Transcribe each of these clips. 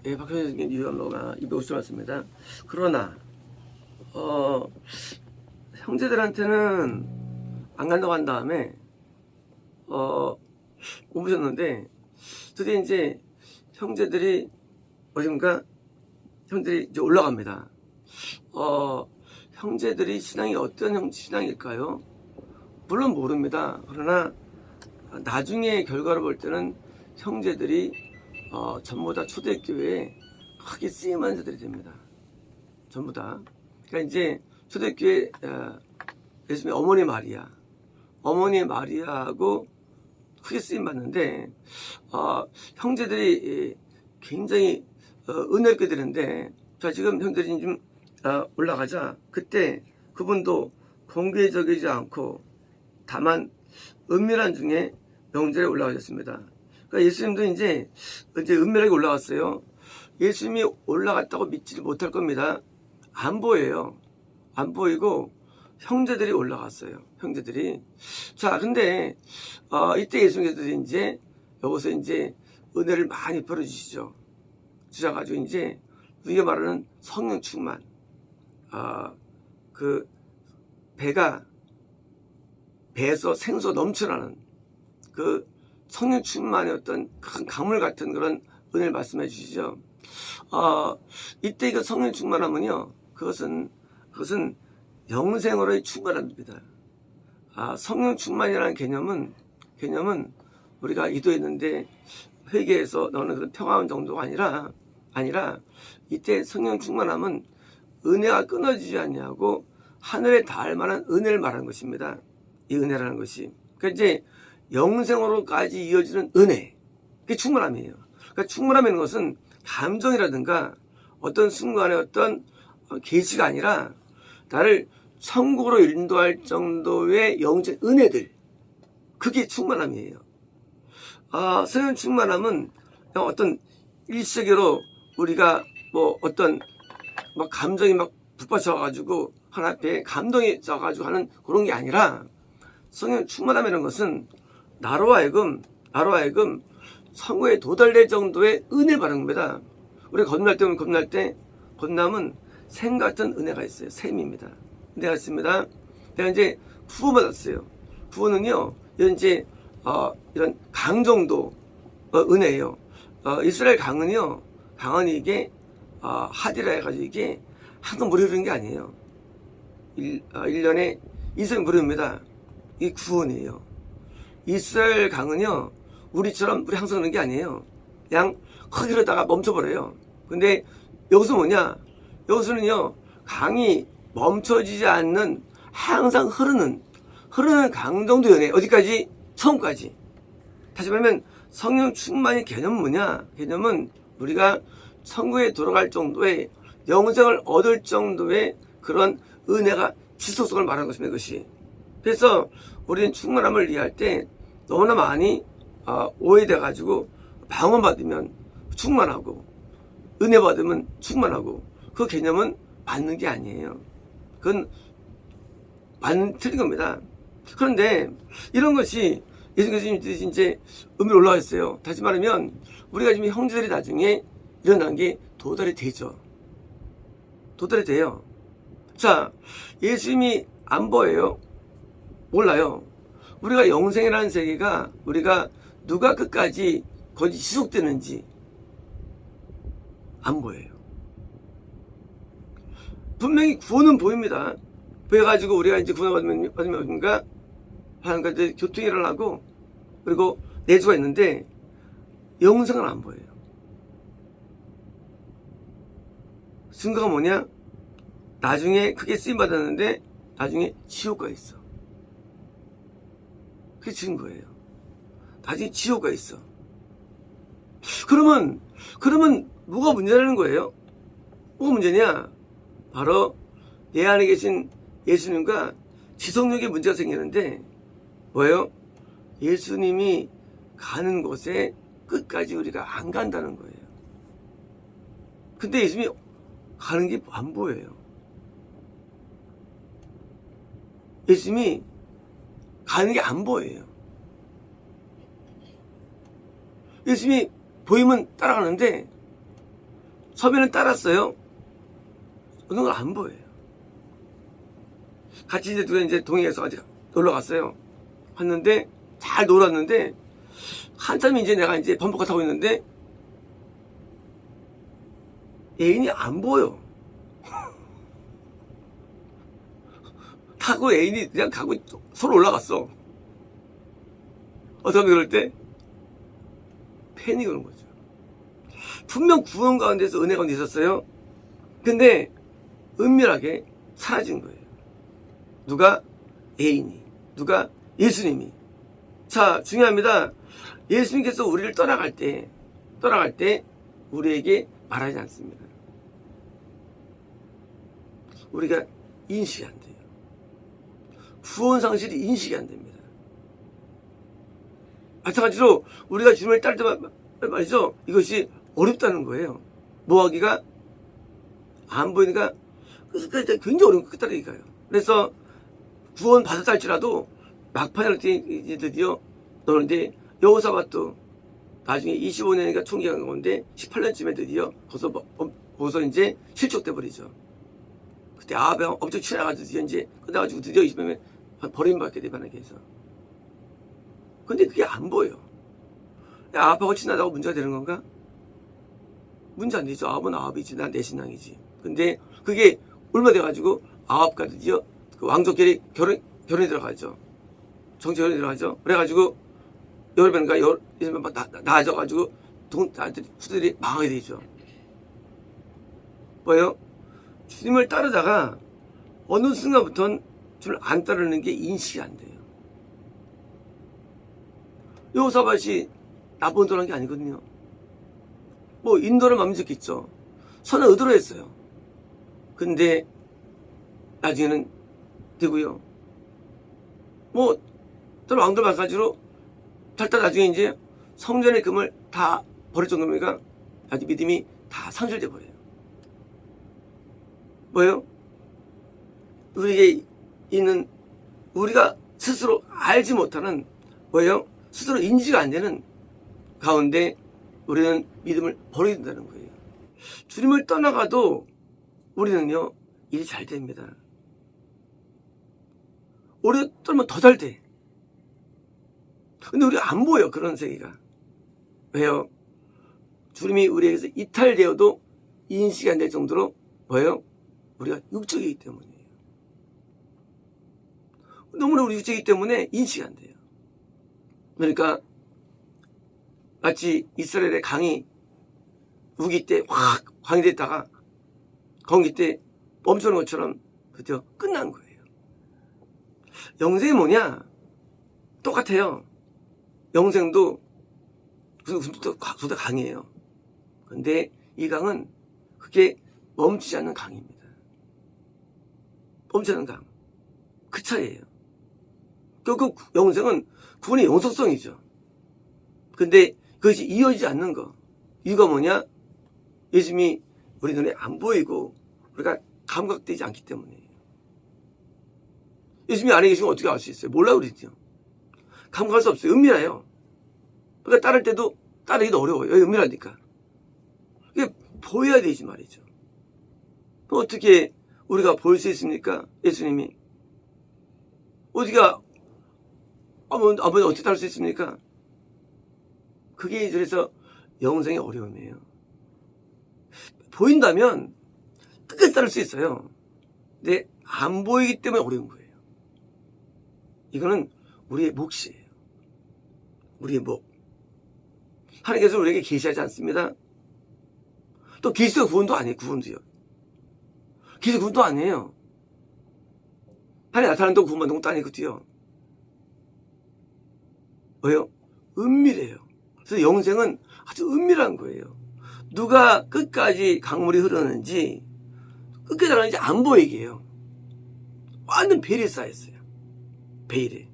예, 박현진 유언로가 250조 맞습니다. 그러나 형제들한테는 안 간다고 한 다음에 오셨는데 드디어 이제 형제들이 어딘가 형들이 이제 올라갑니다. 형제들이 신앙이 어떤 신앙일까요? 물론 모릅니다. 그러나 나중에 결과를 볼 때는 형제들이 전부 다 초대교회에 크게 쓰임한 자들이 됩니다. 전부 다. 그러니까 이제 초대교회 예수님의 어머니 마리아하고 크게 쓰임 받는데 형제들이 굉장히 은혜롭게 되는데, 자 지금 형제들이 좀 올라가자. 그때 그분도 공개적이지 않고 다만 은밀한 중에 명절에 올라가셨습니다. 그러니까 예수님도 이제 은밀하게 올라갔어요. 예수님이 올라갔다고 믿지 못할 겁니다. 안 보여요. 안 보이고 형제들이 올라갔어요. 형제들이. 자, 근데 이때 예수님께서 이제 여기서 이제 은혜를 많이 벌어주시죠. 주셔가지고 이제 우리가 말하는 성령 충만, 그 배에서 생수 넘쳐나는 그 성령 충만의 어떤 큰 강물 같은 그런 은혜를 말씀해 주시죠. 이때 그 성령 충만하면요, 그것은 영생으로의 충만함입니다. 성령 충만이라는 개념은 우리가 기도했는데 회개해서 너는 그런 평화한 정도가 아니라 이때 성령 충만함은 은혜가 끊어지지 않냐고 하늘에 닿을 만한 은혜를 말하는 것입니다. 이 은혜라는 것이. 그러니까 이제 영생으로까지 이어지는 은혜. 그게 충만함이에요. 그러니까 충만함이라는 것은 감정이라든가 어떤 순간의 어떤 계시가 아니라 나를 천국으로 인도할 정도의 영적 은혜들. 그게 충만함이에요. 성령 충만함은 어떤 일시적으로 우리가 뭐 어떤 막 감정이 막 북받쳐가지고 하나님 앞에 감동이 져가지고 하는 그런 게 아니라, 성령 충만함이라는 것은 나로 하여금 성구에 도달될 정도의 은혜를 받는 겁니다. 우리가 겁날 때 겁남은 샘 같은 은혜가 있어요. 샘입니다. 은혜가 있습니다. 내가 이제 구원받았어요. 구원은요, 이런 강 정도 은혜예요. 이스라엘 강은요, 강은 이게 하디라 해가지고 이게 항상 물이 흐르는 게 아니에요. 1년에 이슬 물이 흐릅니다. 이게 구원이에요. 이스라엘 강은요, 우리처럼 물이 항상 흐르는 게 아니에요. 그냥 크게 흐르다가 멈춰버려요. 근데 여기서 뭐냐? 여기서는요, 강이 멈춰지지 않는 항상 흐르는 강 정도 연애. 어디까지? 처음까지. 다시 말하면 성령 충만의 개념은 뭐냐? 개념은 우리가 천국에 돌아갈 정도의 영생을 얻을 정도의 그런 은혜가 지속성을 말하는 것입니다. 이것이. 그래서 우리는 충만함을 이해할 때 너무나 많이 오해돼 가지고 방언받으면 충만하고 은혜 받으면 충만하고, 그 개념은 맞는 게 아니에요. 그건 틀린 겁니다. 그런데 이런 것이 예수님께서 이제 은밀히 올라왔어요. 다시 말하면 우리가 지금 형제들이 나중에 일어나는 게 도달이 되죠. 도달이 돼요. 자, 예수님이 안 보여요? 몰라요. 우리가 영생이라는 세계가 우리가 누가 끝까지 거기 지속되는지 안 보여요. 분명히 구원은 보입니다. 보여가지고 우리가 이제 구원받으면 어딘가 하는가 이제 교통이 일어나고 그리고 내주가 있는데 영생은 안 보여요. 증거가 뭐냐? 나중에 크게 쓰임받았는데 나중에 지옥가 있어. 그게 증거예요. 나중에 지옥가 있어. 그러면 뭐가 문제라는 거예요? 뭐가 문제냐? 바로 내 안에 계신 예수님과 지속력에 문제가 생기는데 뭐예요? 예수님이 가는 곳에 끝까지 우리가 안 간다는 거예요. 근데 예수님이 가는 게 안 보여요. 예수님이 가는 게 안 보여요. 예수님이 보이면 따라가는데 서면을 따랐어요. 어느 걸 안 보여요. 같이 이제 누가 이제 동행해서 어디 놀러 갔어요. 갔는데 잘 놀았는데 한참 이제 내가 이제 범퍼카 타고 있는데 애인이 안 보여. 타고 애인이 그냥 가고 서로 올라갔어. 어떻게 그럴 때 패닉이 오는 거죠. 분명 구원 가운데서 은혜 가운데 있었어요. 근데 은밀하게 사라진 거예요. 누가? 애인이. 누가? 예수님이. 자, 중요합니다. 예수님께서 우리를 떠나갈 때 우리에게 말하지 않습니다. 우리가 인식이 안 돼요. 구원 상실이 인식이 안 됩니다. 마찬가지로 우리가 주님을 따를 때 말이죠. 이것이 어렵다는 거예요. 뭐 하기가 안 보이니까 굉장히 어려운 거 따르기가요. 그래서 구원 받았다 할지라도 막판에 이제 드디어 너는데 여호사밧도 나중에 25년이니까 총기간 건데 18년쯤에 드디어 거기서 이제 실족돼 버리죠. 그때 아합이 엄청 치나가지고 드디어 이제 끝나가지고 드디어 20년에 버림받게 돼 만하게 해서. 근데 그게 안 보여. 아합하고 친하다고 문제가 되는 건가? 문제 안 되죠. 아합은 아합이지, 난 내 신앙이지. 근데 그게 얼마 돼가지고 아합과 드디어 그 왕족끼리 결혼이 들어가죠. 정치 결혼이 들어가죠. 그래가지고 여러분과 나아져가지고 후들이 망하게 되죠. 뭐예요? 주님을 따르다가 어느 순간부터는 주님을 안 따르는 게 인식이 안 돼요. 여호사밧이 나쁜 도란 게 아니거든요. 뭐 인도를 마음에 좋겠죠. 선을 의도로 했어요. 근데 나중에는 되고요. 뭐 다른 왕들 마찬가지로 절대 나중에 이제 성전의 금을 다 버릴 정도니까 아주 믿음이 다 상실돼 버려요. 뭐예요? 우리에게 있는 우리가 스스로 알지 못하는 뭐예요? 스스로 인지가 안 되는 가운데 우리는 믿음을 버려야 된다는 거예요. 주님을 떠나가도 우리는요 일이 잘 됩니다. 우리가 떠나면 더 잘 돼. 근데 우리가 안 보여 그런 세계가. 왜요? 주님이 우리에게서 이탈되어도 인식이 안 될 정도로 뭐예요? 우리가 육적이기 때문이에요. 너무나 우리 육적이기 때문에 인식이 안 돼요. 그러니까 마치 이스라엘의 강이 우기 때 확 광이 됐다가 건기 때 멈추는 것처럼 그죠? 끝난 거예요. 영생이 뭐냐? 똑같아요. 영생도 둘 다 강이에요. 근데 이 강은 그게 멈추지 않는 강입니다. 멈추지 않는 강. 그 차이예요. 결국 영생은 구원의 영속성이죠. 근데 그것이 이어지지 않는 거. 이유가 뭐냐? 예수님이 우리 눈에 안 보이고 우리가 감각되지 않기 때문이에요. 예수님이 안에 계시면 어떻게 알 수 있어요? 몰라요, 우리죠. 감각할 수 없어요. 은밀해요. 그러니까 따를 때도 따르기도 어려워요. 은밀하니까. 이게 보여야 되지 말이죠. 어떻게 우리가 볼 수 있습니까? 예수님이. 어디가 아버지 어떻게 따를 수 있습니까? 그게 그래서 영생의 어려움이에요. 보인다면 끝까지 따를 수 있어요. 근데 안 보이기 때문에 어려운 거예요. 이거는 우리의 몫이에요. 우리의 몫. 하나님께서 우리에게 계시하지 않습니다. 또 계시도 구원도 아니에요. 구원도요. 계시 구원도 아니에요. 하나님 나타난다고 구원받는 것도 아니거든요. 왜요? 은밀해요. 그래서 영생은 아주 은밀한 거예요. 누가 끝까지 강물이 흐르는지 끝까지 나가는지 안 보이게 해요. 완전 베일에 쌓였어요. 베일에.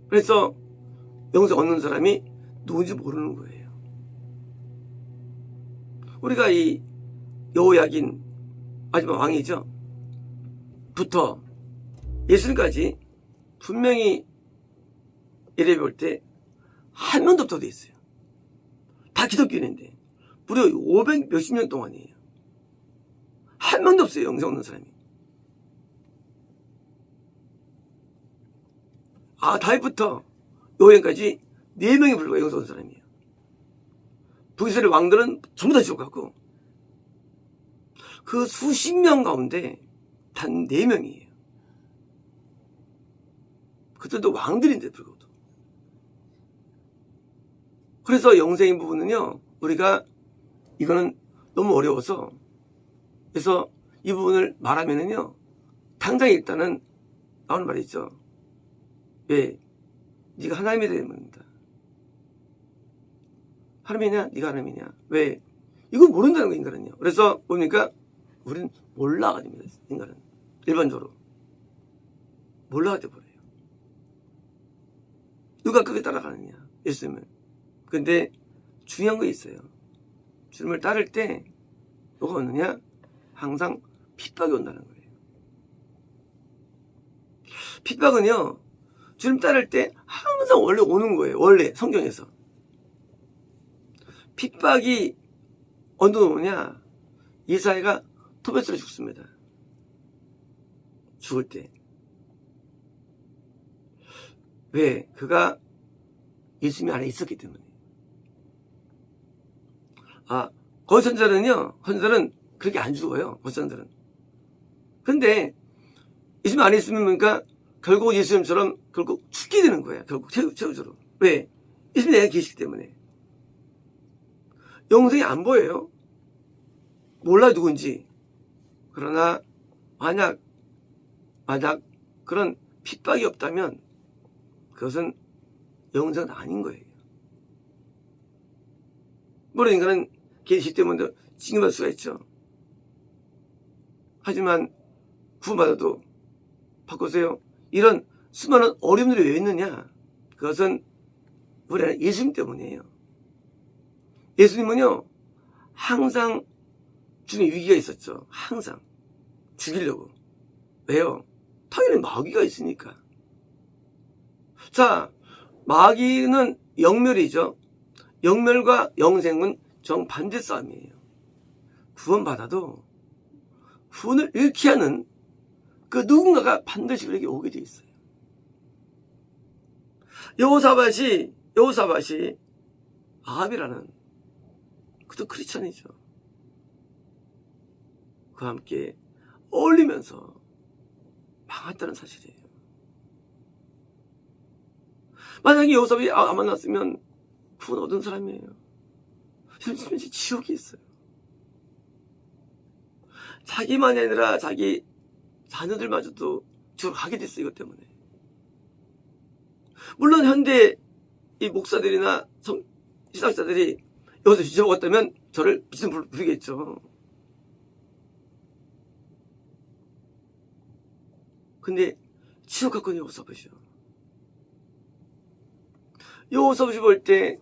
그래서 영생 얻는 사람이 누군지 모르는 거예요. 우리가 이 여호야긴 마지막 왕이죠. 부터 예수님까지 분명히 예레미 볼 때 한 명도 없다고 돼 있어요. 다 기독교인인데 무려 500 몇십 년 동안이에요. 한 명도 없어요, 영생 없는 사람이. 다윗부터 요행까지 4명이 불과 영생 없는 사람이에요. 북이스라엘 왕들은 전부 다 죽어가고 그 수십 명 가운데 단 4명이에요. 그들도 왕들인데 불구하고. 그래서 영생인 부분은요, 우리가 이거는 너무 어려워서, 그래서 이 부분을 말하면은요, 당장 일단은 나오는 말이 있죠. 왜? 네가 하나님에 대해 묻는다. 하나님이냐? 네가 하나님이냐? 왜? 이거 모른다는 거예요, 인간은요. 그래서 보니까 우리는 몰라가 됩니다, 인간은. 일반적으로. 몰라가 돼버려요. 누가 그게 따라가느냐? 예수님을. 근데 중요한 거 있어요. 주님을 따를 때 뭐가 오느냐? 항상 핍박이 온다는 거예요. 핍박은요, 주님 따를 때 항상 원래 오는 거예요. 원래 성경에서. 핍박이 언제 오느냐? 이사야가 토베스로 죽습니다. 죽을 때. 왜? 그가 예수님 안에 있었기 때문에. 거짓 선자들은 그렇게 안 죽어요. 거짓 선자들은. 근데 예수님 안에 있으면 그러니까 결국 예수님처럼 결국 죽게 되는 거예요. 결국 최후적으로. 왜? 예수님 내가 계시기 때문에. 영생이 안 보여요. 몰라 누군지. 그러나 만약 그런 핍박이 없다면 그것은 영생은 아닌 거예요. 물론 인간은 계시 때문에 징계받을 수가 있죠. 하지만 구원받아도 바꾸세요. 이런 수많은 어려움들이 왜 있느냐? 그것은 우리 안에 예수님 때문이에요. 예수님은요, 항상 죽는 위기가 있었죠. 항상. 죽이려고. 왜요? 당연히 마귀가 있으니까. 자, 마귀는 영멸이죠. 영멸과 영생은 정반대 싸움이에요. 구원받아도 구원을 잃게 하는 그 누군가가 반드시 우리에게 오게 돼 있어요. 여호사밧이 아합이라는 그도 크리스찬이죠. 그와 함께 어울리면서 망했다는 사실이에요. 만약에 여호사밧이 안 만났으면 구원 얻은 사람이에요. 심지어 지옥이 있어요. 자기만이 아니라 자기 자녀들마저도 지옥을 가게 됐어요. 이것 때문에. 물론 현대 이 목사들이나 신학자들이 여기서 뒤져먹었다면 저를 미친 부르겠죠. 근데 지옥 갔거든요. 여호사밧이요. 여호사밧이 볼 때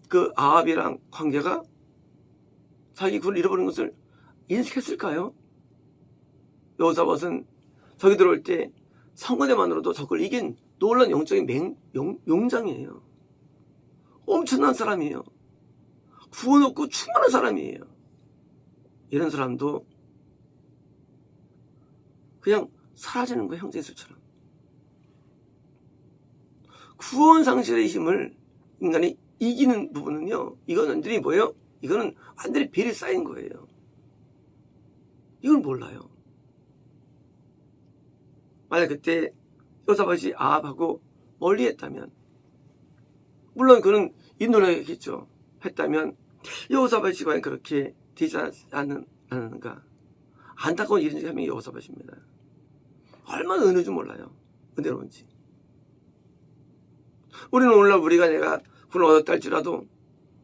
그 아합이랑 관계가 자기 구원을 잃어버린 것을 인식했을까요? 여호사밧은 저기 들어올 때 성관에만으로도 적을 이긴 놀라운 영적인 용장이에요. 엄청난 사람이에요. 구원 얻고 충만한 사람이에요. 이런 사람도 그냥 사라지는 거예요. 형제들처럼. 구원 상실의 힘을 인간이 이기는 부분은요, 이건 완전히 뭐예요? 이거는 완전히 비리 쌓인 거예요. 이걸 몰라요. 만약 그때 여호사밧이 아합하고 멀리 했다면, 물론 그는 인도하겠죠. 했다면 여호사밧이 과연 그렇게 되지 않는가? 안타까운 일인 중 한 명이 여호사밧입니다. 얼마나 은혜인 줄 몰라요. 은혜로운지. 우리는 오늘날 내가 구원을 얻었다 할지라도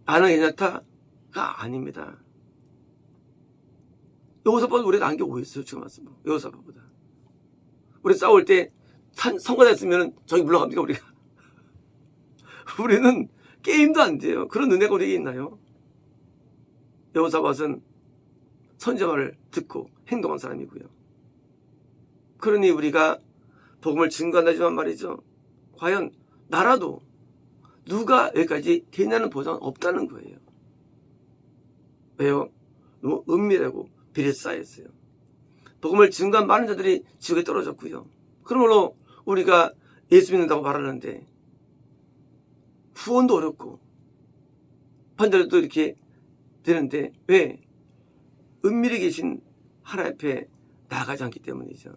나는 괜찮다가 아닙니다. 여호사밧은 우리가 안게 오했어요. 지금 말씀. 여호사밧보다. 우리 싸울 때 성공했으면 저기 물러갑니까 우리가? 우리는 게임도 안 돼요. 그런 은혜가 우리에게 있나요? 여호사밧은 선지자 말을 듣고 행동한 사람이고요. 그러니 우리가 복음을 증거한다지만 말이죠. 과연 나라도 누가 여기까지 되냐는 보장은 없다는 거예요. 왜요? 너무 은밀하고 비리 쌓여있어요. 복음을 증거한 많은 자들이 지옥에 떨어졌고요. 그러므로 우리가 예수 믿는다고 말하는데 후원도 어렵고 반대로도 이렇게 되는데 왜? 은밀히 계신 하나님 앞에 나가지 않기 때문이죠.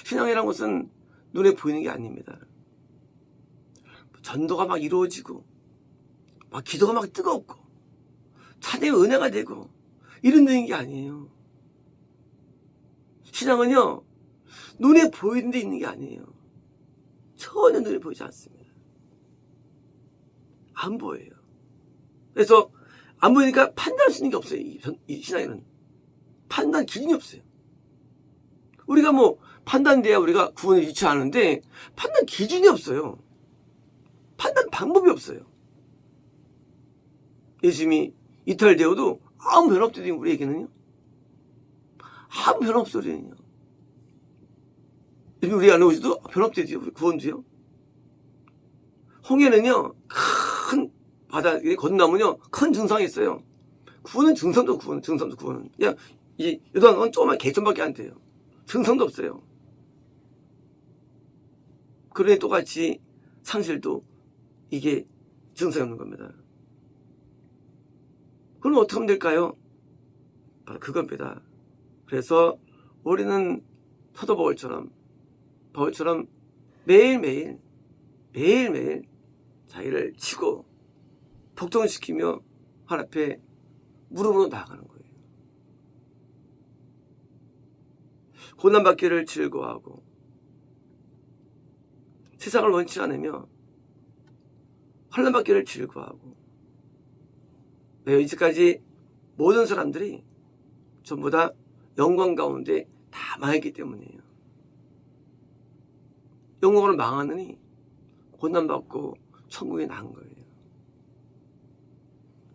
신앙이라는 것은 눈에 보이는 게 아닙니다. 전도가 막 이루어지고 막 기도가 막 뜨겁고 찬양의 은혜가 되고 이런 되는 게 아니에요. 신앙은요 눈에 보이는 데 있는 게 아니에요. 전혀 눈에 보이지 않습니다. 안 보여요. 그래서 안 보이니까 판단할 수 있는 게 없어요. 이 신앙에는 판단 기준이 없어요. 우리가 뭐 판단돼야 우리가 구원을 유치하는데 판단 기준이 없어요. 판단 방법이 없어요. 예수님이 이탈되어도 아무 변화 없거든요. 우리에게는요. 아무 변화 없어요. 우리는요. 우리 안에 오셔도 변화 없대요. 우리 구원도요. 홍해는요 큰 바다 건너면요 큰 증상이 있어요. 구원은 증상도 구원은 그냥 이 요단강은 조그만 개천밖에 안 돼요. 증상도 없어요. 그러니 똑같이 상실도 이게 증상이 없는 겁니다. 그럼 어떻게 하면 될까요? 바로 그겁니다. 그래서 우리는 사도 바울처럼 매일매일 자기를 치고 복종시키며 하나님 앞에 무릎으로 나아가는 거예요. 고난받기를 즐거워하고 세상을 원치 않으며 환난받기를 즐거워하고 이제까지 모든 사람들이 전부 다 영광 가운데 다 망했기 때문이에요. 영광으로 망하느니 고난받고 천국에 나은 거예요.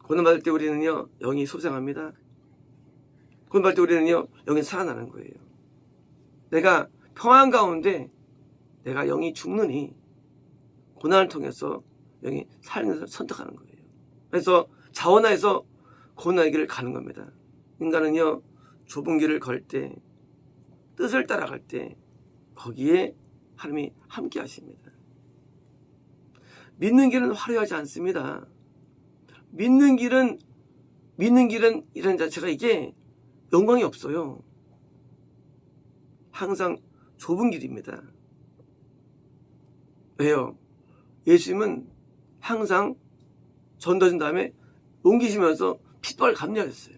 고난받을 때 우리는요 영이 소생합니다. 고난받을 때 우리는요 영이 살아나는 거예요. 내가 평안 가운데 내가 영이 죽느니 고난을 통해서 영이 살는 것을 선택하는 거예요. 그래서 자원하에서 고난의 길을 가는 겁니다. 인간은요 좁은 길을 걸 때 뜻을 따라갈 때 거기에 하나님이 함께 하십니다. 믿는 길은 화려하지 않습니다. 믿는 길은 이런 자체가 이게 영광이 없어요. 항상 좁은 길입니다. 왜요? 예수님은 항상 전도진 다음에 옮기시면서 핏발 감량했어요.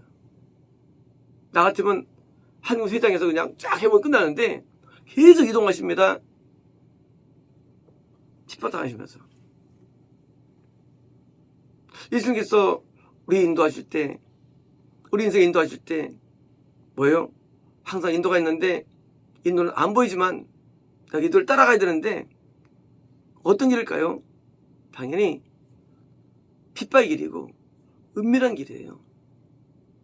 나 같으면 한국 회장에서 그냥 쫙 해보면 끝나는데 계속 이동하십니다. 핏발 당하시면서. 예수님께서 우리 인도하실 때, 우리 인생 인도하실 때 뭐예요? 항상 인도가 있는데 인도는 안 보이지만 인도를 따라가야 되는데 어떤 길일까요? 당연히 핏바의 길이고 은밀한 길이에요.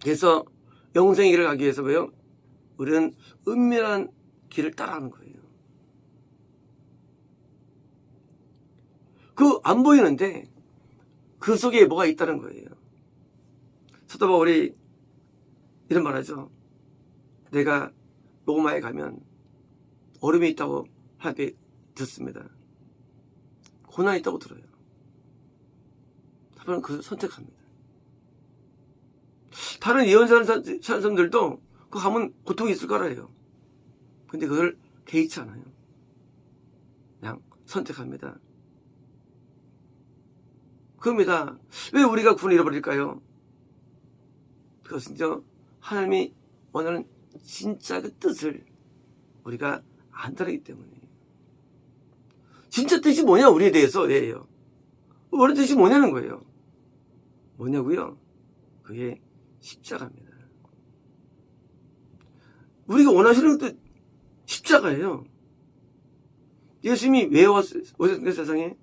그래서 영생의 길을 가기 위해서 왜요? 우리는 은밀한 길을 따라가는 거예요. 그 안 보이는데 그 속에 뭐가 있다는 거예요. 사도 바울이 이런 말 하죠. 내가 로마에 가면 어려움이 있다고 하나님께 듣습니다. 고난이 있다고 들어요. 사람은 그걸 선택합니다. 다른 예언자는 사람들도 그거 가면 고통이 있을 거라 해요. 근데 그걸 개의치 않아요. 그냥 선택합니다. 그럽니다. 왜 우리가 구원을 잃어버릴까요? 그것은요 하나님이 원하는 진짜 그 뜻을 우리가 안 따르기 때문이에요. 진짜 뜻이 뭐냐 우리에 대해서 예요. 원하는 뜻이 뭐냐는 거예요. 뭐냐고요? 그게 십자가입니다. 우리가 원하시는 뜻 십자가예요. 예수님이 왜 오셨는가 세상에?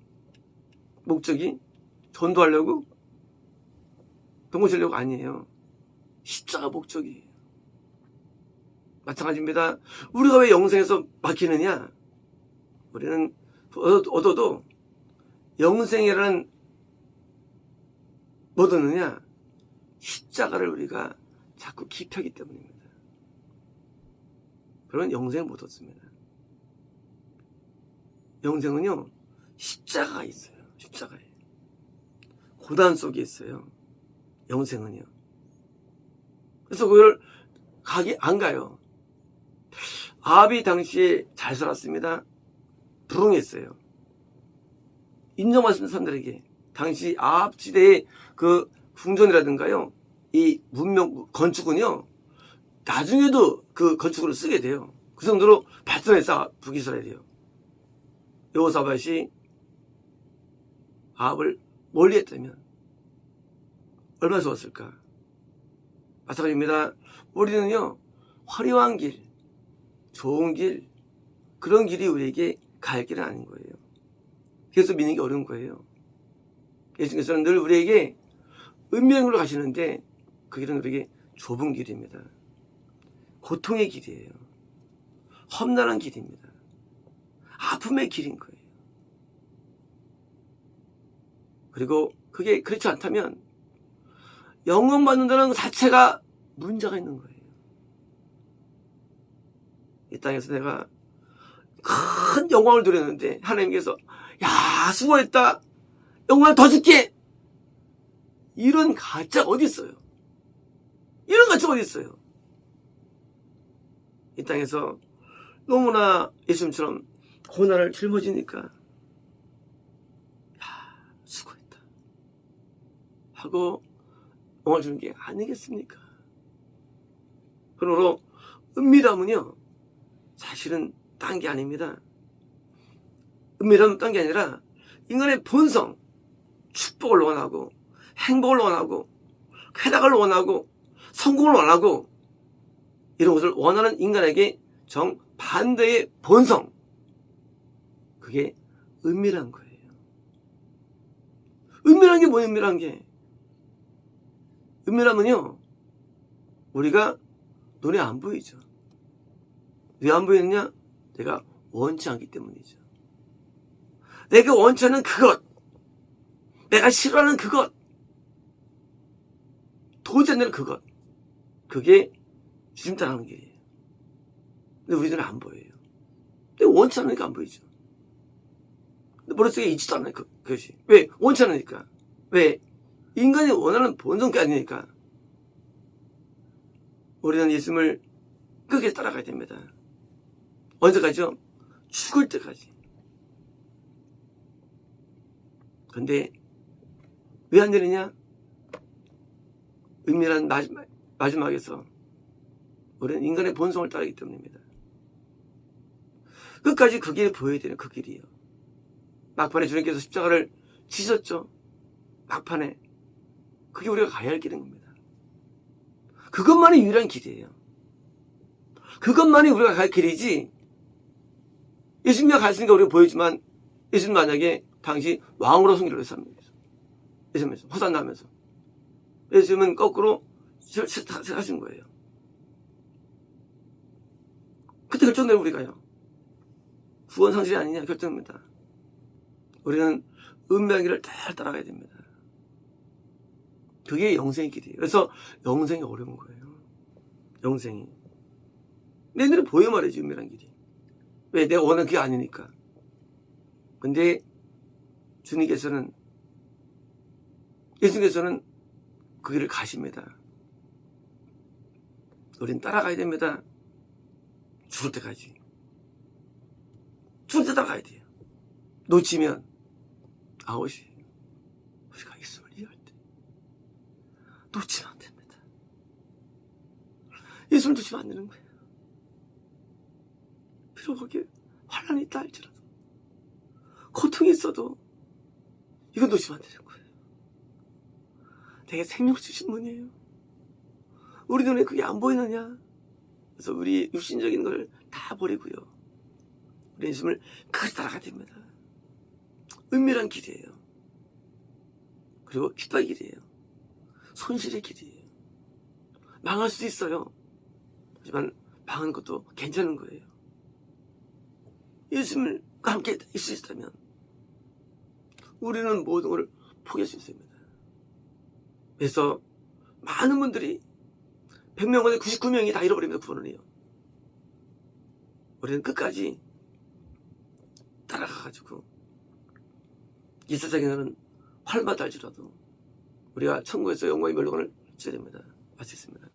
목적이 전도하려고? 돈 모시려고 아니에요. 십자가 목적이에요. 마찬가지입니다. 우리가 왜 영생에서 막히느냐? 우리는 얻어도 영생이라는 못 얻느냐? 십자가를 우리가 자꾸 기피하기 때문입니다. 그러면 영생을 못 얻습니다. 영생은요, 십자가가 있어요. 십자가에. 고난 속에 있어요. 영생은요. 그래서 그걸 안 가요. 아합이 당시에 잘 살았습니다. 부흥했어요. 인정받습니다, 사람들에게. 당시 아합 시대의 그 궁전이라든가요, 이 문명, 건축은요, 나중에도 그 건축으로 쓰게 돼요. 그 정도로 발전해서 북이스라엘이요. 여호사밧이 아합을 멀리 했다면 얼마나 좋았을까? 마찬가지입니다. 우리는요, 화려한 길, 좋은 길, 그런 길이 우리에게 갈 길은 아닌 거예요. 그래서 믿는 게 어려운 거예요. 예수님께서는 늘 우리에게 은밀한 길로 가시는데 그 길은 우리에게 좁은 길입니다. 고통의 길이에요. 험난한 길입니다. 아픔의 길인 거예요. 그리고 그게 그렇지 않다면 영원 받는다는 것 자체가 문제가 있는 거예요. 이 땅에서 내가 큰 영광을 누렸는데 하나님께서 야, 수고했다, 영광을 더 줄게, 이런 가짜가 어디 있어요? 이런 가짜가 어디 있어요? 이 땅에서 너무나 예수님처럼 고난을 짊어지니까 야, 수고했다 하고 영광을 주는 게 아니겠습니까? 그러므로 은밀함은요, 사실은 딴 게 아닙니다. 은밀함은 딴 게 아니라 인간의 본성, 축복을 원하고 행복을 원하고 쾌락을 원하고 성공을 원하고 이런 것을 원하는 인간에게 정반대의 본성, 그게 은밀한 거예요. 은밀한 게 뭐예요? 은밀한 게, 은밀함은요, 우리가 눈에 안 보이죠. 왜 안 보이느냐? 내가 원치 않기 때문이죠. 내가 원치 않는 그것, 내가 싫어하는 그것, 도저히 안 되는 그것, 그게 주님 따라가는 길이에요. 근데 우리 눈에 안 보여요. 근데 원치 않으니까 안 보이죠. 근데 머릿속에 있지도 않아요, 그것이. 왜? 원치 않으니까. 왜? 인간이 원하는 본성이 아니니까. 우리는 예수님을 끝까지 따라가야 됩니다. 언제까지요? 죽을 때까지. 근데 왜 안 되느냐? 은밀한 마지막에서 우리는 인간의 본성을 따르기 때문입니다. 끝까지 그 길을 보여야 되는 그 길이에요. 막판에 주님께서 십자가를 지셨죠. 막판에. 그게 우리가 가야 할 길인 겁니다. 그것만이 유일한 길이에요. 그것만이 우리가 가야 할 길이지, 예수님이 갔으니까 우리가 보이지만, 예수님 만약에 당시 왕으로 승리를 했습니다. 예수님에서 호산나면서 예수님은 거꾸로 하신 거예요. 그때 결정되는 우리가요, 구원 상실이 아니냐 결정입니다. 우리는 은밀한 길을 잘 따라가야 됩니다. 그게 영생의 길이에요. 그래서 영생이 어려운 거예요. 영생이 내 눈에 보여 말이지, 은밀한 길이. 왜? 내가 원하는 그게 아니니까. 근데 주님께서는, 예수님께서는 그 길을 가십니다. 우린 따라가야 됩니다. 죽을 때까지. 죽을 때 따라가야 돼요. 놓치면 아웃이. 우리가 예수를 이해할 때 놓치면 안 됩니다. 예수를 놓치면 안 되는 거예요. 비록 거기에 환난이 있다 할지라도, 고통이 있어도 이건 놓치면 안 되는 거예요. 내게 생명을 주신 분이에요. 우리 눈에 그게 안 보이느냐? 그래서 우리 육신적인 걸 다 버리고요, 우리 예수님을 끝까지 따라가야 됩니다. 은밀한 길이에요. 그리고 기도의 길이에요. 손실의 길이에요. 망할 수도 있어요. 하지만 망하는 것도 괜찮은 거예요. 예수님과 함께 있을 수 있다면 우리는 모든 걸 포기할 수 있습니다. 그래서 많은 분들이 100명 안에 99명이 다 잃어버립니다. 구원을 해요. 우리는 끝까지 따라가가지고 이 세상에는 활마다 할지라도 우리가 천국에서 영광의 멸망을 주셔야 됩니다. 마치겠습니다.